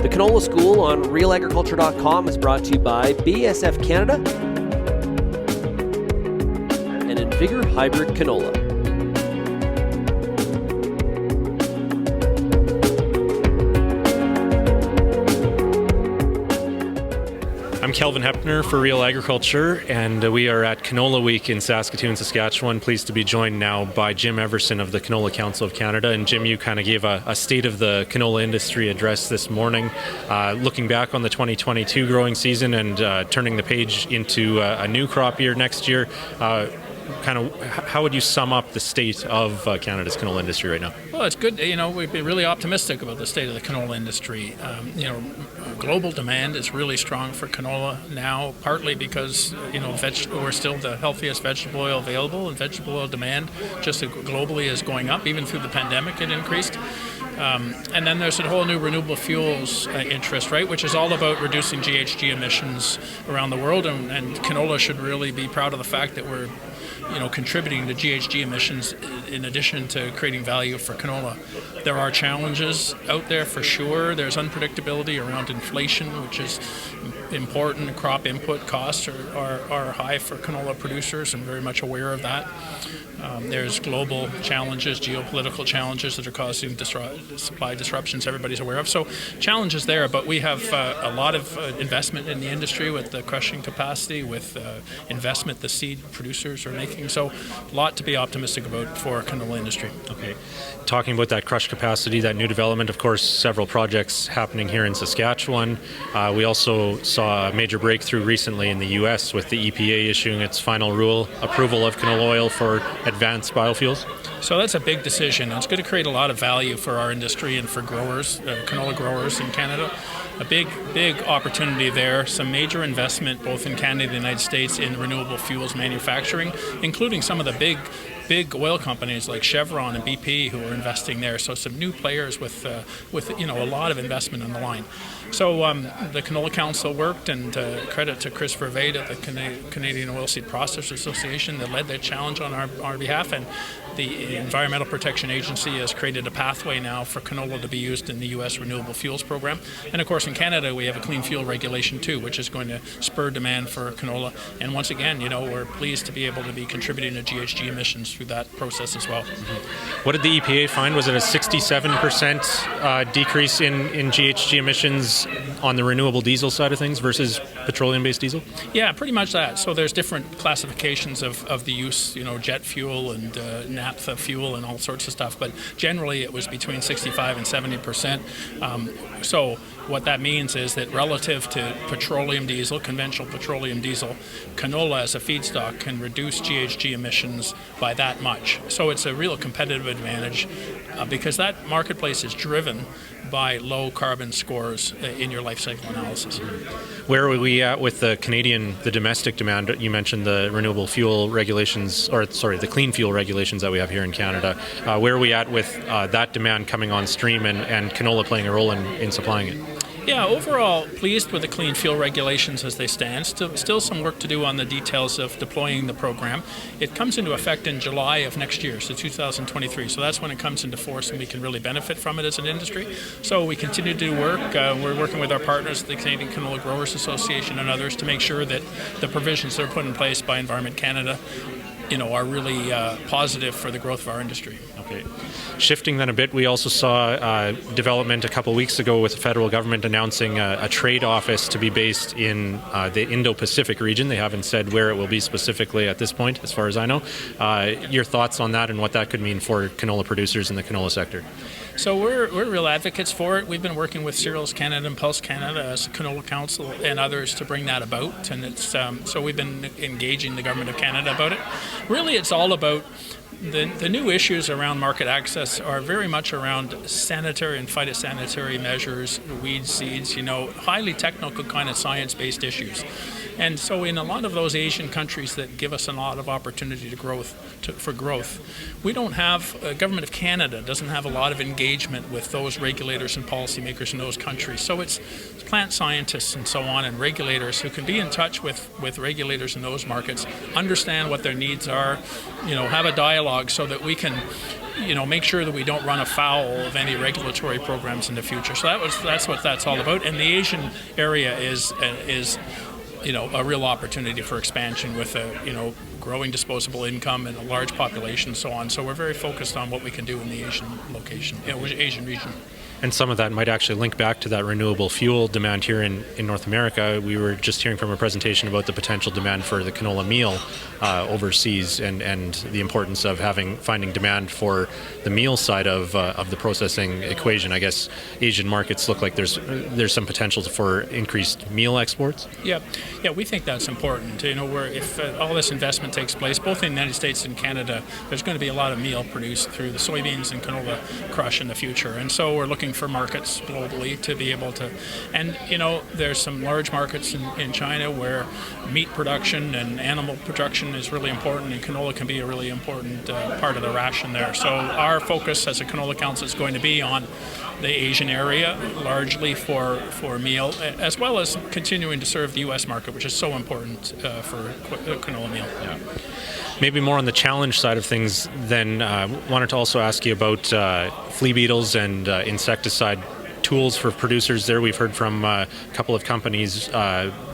The Canola School on RealAgriculture.com is brought to you by BASF Canada and Invigor Hybrid Canola. I'm Kelvin Hepner for Real Agriculture, and we are at Canola Week in Saskatoon, Saskatchewan. Pleased to be joined now by Jim Everson of the Canola Council of Canada. And Jim, you kind of gave a state of the canola industry address this morning, looking back on the 2022 growing season and turning the page into a new crop year next year. How would you sum up the state of Canada's canola industry right now? Well, it's good. We've been really optimistic about the state of the canola industry. Global demand is really strong for canola now, partly because we're still the healthiest vegetable oil available, and vegetable oil demand just globally is going up. Even through the pandemic, it increased. And then there's a whole new renewable fuels interest, right, which is all about reducing GHG emissions around the world, and canola should really be proud of the fact that we're contributing to GHG emissions in addition to creating value for canola. There are challenges out there for sure. There's unpredictability around inflation, which is important. Crop input costs are high for canola producers, and very much aware of that. There's global challenges, geopolitical challenges that are causing supply disruptions everybody's aware of. So challenges there, but we have a lot of investment in the industry with the crushing capacity, with investment the seed producers are making. So a lot to be optimistic about for canola industry. Okay. Talking about that crush capacity, that new development, of course, several projects happening here in Saskatchewan. We also saw a major breakthrough recently in the U.S. with the EPA issuing its final rule approval of canola oil for advanced biofuels. So that's a big decision. It's going to create a lot of value for our industry and for growers, canola growers in Canada. A big opportunity there. Some major investment both in Canada and the United States in renewable fuels manufacturing, including some of the big oil companies like Chevron and BP who are investing there. So some new players with a lot of investment on the line. So the Canola Council worked, and credit to Chris Vervaet at the Canadian Oilseed Processors Association that led that challenge on our behalf, and the Environmental Protection Agency has created a pathway now for canola to be used in the U.S. Renewable Fuels Program. And of course in Canada we have a Clean Fuel Regulation too, which is going to spur demand for canola. And once again, we're pleased to be able to be contributing to GHG emissions through that process as well. Mm-hmm. What did the EPA find? Was it a 67% decrease in GHG emissions on the renewable diesel side of things versus petroleum-based diesel? Yeah, pretty much that. So there's different classifications of the use, jet fuel and naphtha fuel and all sorts of stuff, but generally it was between 65 and 70%. So what that means is that relative to petroleum diesel, conventional petroleum diesel, canola as a feedstock can reduce GHG emissions by that much. So it's a real competitive advantage because that marketplace is driven by low carbon scores in your life cycle analysis. Where are we at with the domestic demand? You mentioned the renewable fuel regulations, the clean fuel regulations that we have here in Canada. Where are we at with that demand coming on stream and canola playing a role in supplying it? Yeah, overall pleased with the clean fuel regulations as they stand. Still some work to do on the details of deploying the program. It comes into effect in July of next year, so 2023. So that's when it comes into force and we can really benefit from it as an industry. So we continue to do work. We're working with our partners, the Canadian Canola Growers Association and others, to make sure that the provisions that are put in place by Environment Canada are really positive for the growth of our industry. Okay. Shifting then a bit, we also saw development a couple weeks ago with the federal government announcing a trade office to be based in the Indo-Pacific region. They haven't said where it will be specifically at this point, as far as I know. Your thoughts on that and what that could mean for canola producers in the canola sector? So we're real advocates for it. We've been working with Cereals Canada and Pulse Canada as the Canola Council and others to bring that about. And it's so we've been engaging the Government of Canada about it. Really, it's all about the new issues around market access are very much around sanitary and phytosanitary measures, weed seeds, highly technical kind of science-based issues. And so in a lot of those Asian countries that give us a lot of opportunity for growth, we don't have, Government of Canada doesn't have a lot of engagement with those regulators and policymakers in those countries. So it's plant scientists and so on and regulators who can be in touch with regulators in those markets, understand what their needs are, have a dialogue so that we can make sure that we don't run afoul of any regulatory programs in the future. So that's what that's all about. And the Asian area is a real opportunity for expansion with a growing disposable income and a large population and so on. So we're very focused on what we can do in the Asian Asian region. And some of that might actually link back to that renewable fuel demand here in North America. We were just hearing from a presentation about the potential demand for the canola meal overseas and the importance of finding demand for the meal side of the processing equation. I guess Asian markets look like there's some potential for increased meal exports. Yeah, we think that's important. Where if all this investment takes place, both in the United States and Canada, there's going to be a lot of meal produced through the soybeans and canola crush in the future. And so we're looking for markets globally to be able to, and there's some large markets in China where meat production and animal production is really important, and canola can be a really important part of the ration there. So our focus as a Canola Council is going to be on the Asian area, largely for meal, as well as continuing to serve the U.S. market, which is so important for canola meal. Yeah. Maybe more on the challenge side of things, then wanted to also ask you about flea beetles and insecticide tools for producers there. We've heard from a couple of companies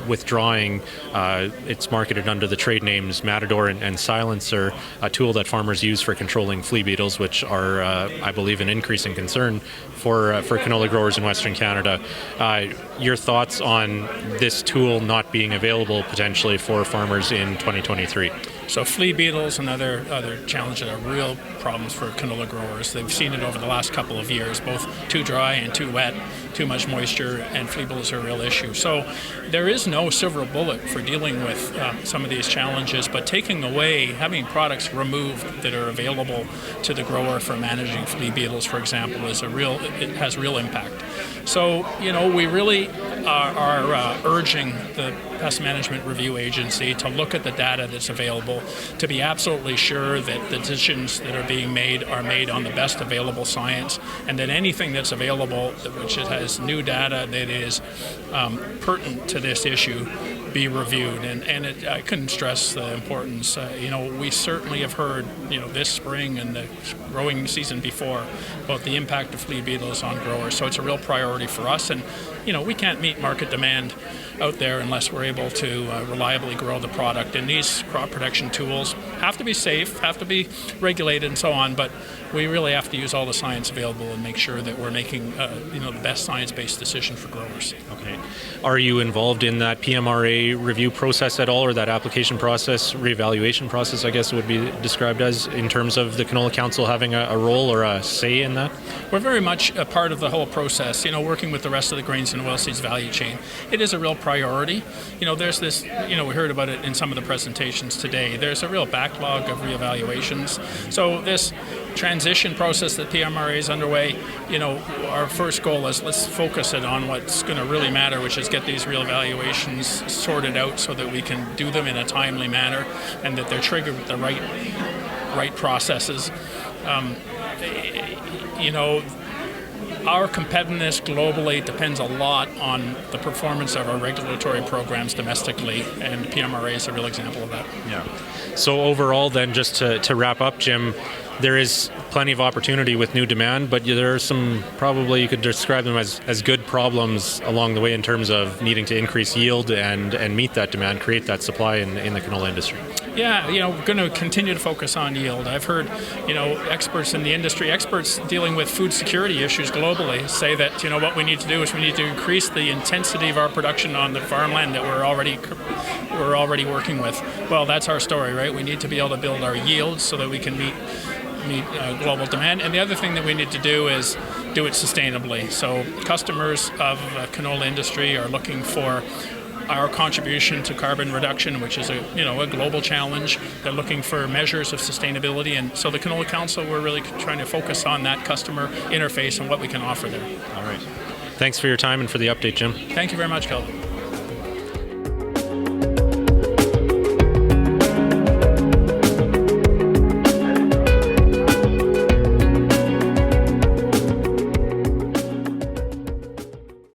withdrawing. It's marketed under the trade names Matador and Silencer, a tool that farmers use for controlling flea beetles, which are, I believe, an increasing concern for canola growers in Western Canada. Your thoughts on this tool not being available potentially for farmers in 2023? So flea beetles and other challenges are real problems for canola growers. They've seen it over the last couple of years, both too dry and too wet, too much moisture, and flea beetles are a real issue. So there is no silver bullet for dealing with some of these challenges, but having products removed that are available to the grower for managing flea beetles, for example, it has real impact. So, we really are urging the Pest Management Review Agency to look at the data that's available, to be absolutely sure that the decisions that are being made are made on the best available science, and that anything that's available, which has new data that is pertinent to this issue, be reviewed. And I couldn't stress the importance. We certainly have heard, this spring and the growing season before about the impact of flea beetles on growers. So it's a real priority for us. And, we can't meet market demand out there unless we're able to reliably grow the product. And these crop protection tools have to be safe, have to be regulated and so on, but we really have to use all the science available and make sure that we're making the best science-based decision for growers. Okay. Are you involved in that PMRA review process at all, or that application process, reevaluation process, I guess it would be described as, in terms of the Canola Council having a role or a say in that? We're very much a part of the whole process, working with the rest of the grains and oilseeds value chain. It is a real priority. There's this, we heard about it in some of the presentations today. There's a real backlog of reevaluations. So this transition process that PMRA is underway, our first goal is let's focus it on what's going to really matter, which is get these reevaluations sorted out so that we can do them in a timely manner and that they're triggered with the right processes. Our competitiveness globally depends a lot on the performance of our regulatory programs domestically, and PMRA is a real example of that. Yeah. So overall then, just to wrap up, Jim, there is plenty of opportunity with new demand, but there are some, probably you could describe them as good problems along the way in terms of needing to increase yield and meet that demand, create that supply in the canola industry. Yeah, we're going to continue to focus on yield. I've heard, experts in the industry, experts dealing with food security issues globally say that, what we need to do is we need to increase the intensity of our production on the farmland that we're already working with. Well, that's our story, right? We need to be able to build our yields so that we can meet global demand. And the other thing that we need to do is do it sustainably. So customers of the canola industry are looking for our contribution to carbon reduction, which is a global challenge. They're looking for measures of sustainability, and so the Canola Council, we're really trying to focus on that customer interface and what we can offer there. All right. Thanks for your time and for the update, Jim. Thank you very much, Kelvin.